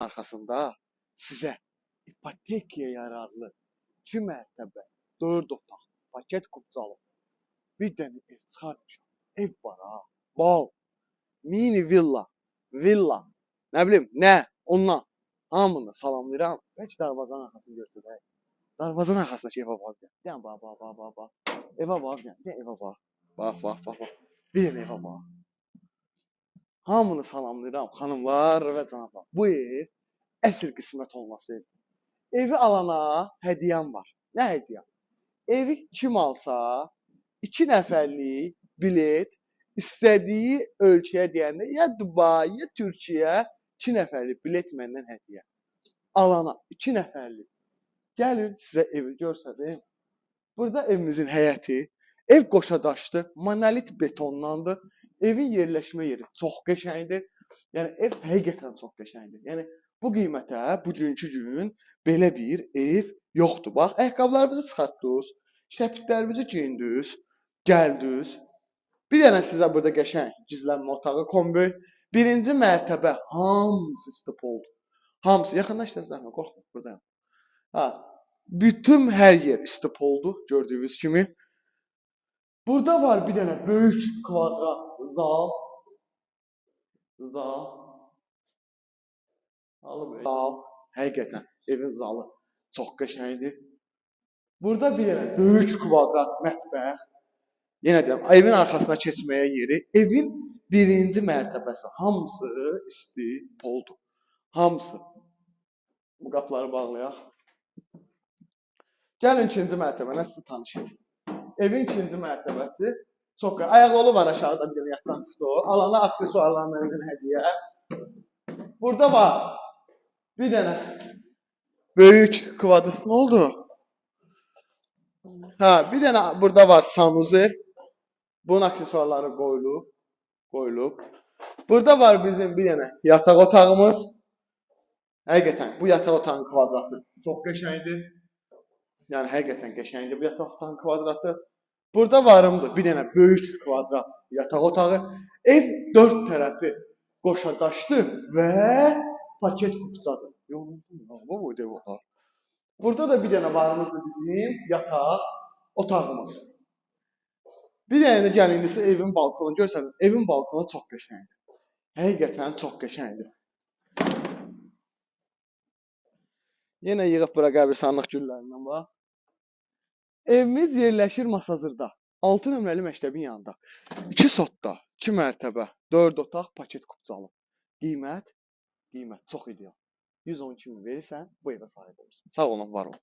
arxasında sizə ipotekaya yararlı 2 mərtəbə, 4 otaq, paket qubcalı bir dənə ev çıxarmışam. Ev var ha. Bal, mini villa, nə bilim, nə, ondan hamını salamlayıram. Bəlkə darvazanın arxasını görsədək. Darvazanın arxasındakı evə bax. Deyən, bax. Evə bax, deyən, evə bax. Bax. Bir dənə evə bax. Hamını salamlayıram, xanımlar və cənablar. Bu ev əsl qismət olması ev. Evi alana hədiyyəm var. Nə hədiyyə? Evi kim alsa, 2 nəfərlik bilet istədiyi ölkəyə deyəndə, ya Dubai, ya Türkiyə 2 nəfərlik bilet məndən hədiyyə. Alana 2 nəfərlik. Gəlin sizə evi görsədim. Burada evimizin həyəti, ev qoşadaşdır, monolit betondandır. Evin yerləşmə yeri çox qəşəngdir. Yəni ev həqiqətən çox qəşəngdir. Yəni bu qiymətə bugünkü gün belə bir ev yoxdur. Bax, ayaqqabılarınızı çıxartdınız, şəpiklərinizi geyindiniz, gəldiniz. Bir dənə sizə burada qəşəng gizlənmə otağı, kombi. Birinci mərtəbə hamısı stop oldu. Hamısı yaxınlaşdınız, qorxma, buradayam. Ha, bütün hər yer stop oldu gördüyünüz kimi. Burada var bir dənə böyük kvadrat zal. Zal. Həqiqətən evin zalı çox qəşəngdir. Burada bir dənə böyük kvadrat mətbəx. Yenə deyirəm, evin arxasına keçməyə yeri. Evin birinci mərtəbəsi hamısı isti oldu. Hamısı. Bu qapıları bağlayaq. Gəlin ikinci mərtəbənə sizi tanışayım. Evin ikinci mərtəbəsi çox qəşəng. Ayaqyolu var aşağıda bir dənə yatdan çıxdı o. Alana aksesuarlarla özünə hədiyyə. Burada var bir dənə böyük kvadrat. Nə oldu? Ha, bir dənə burada var sanuzel. Bunun aksesuarları qoyulub. Burada var bizim bir dənə yataq otağımız. Həqiqətən bu yataq otağının kvadratı çox qəşəngdir. Yəni həqiqətən qəşəngdir bu yataq otağının kvadratı. Burada varımdır bir dənə böyük kvadrat yataq otağı. Ev 4 tərəfi qoşadaşdır və paket qubcadır. Bu ev otağı. Burada da bir dənə varımızdır bizim yataq otağımız. Bir dənə də gəlindisi evin balkonu görsəniz, evin balkonu çox qəşəngdir. Həqiqətən çox qəşəngdir. Yenə yığıb bura qəbirstanlıq güllərindən bax. Evimiz yerləşir Masazırda. 6 nömrəli məktəbin yanında. 2 sotda, 2 mərtəbə, 4 otaq, paket qubcalı. Qiymət çox ideal. 112 min verirsən, bu evə sahib olursun. Sağ olun, var olun.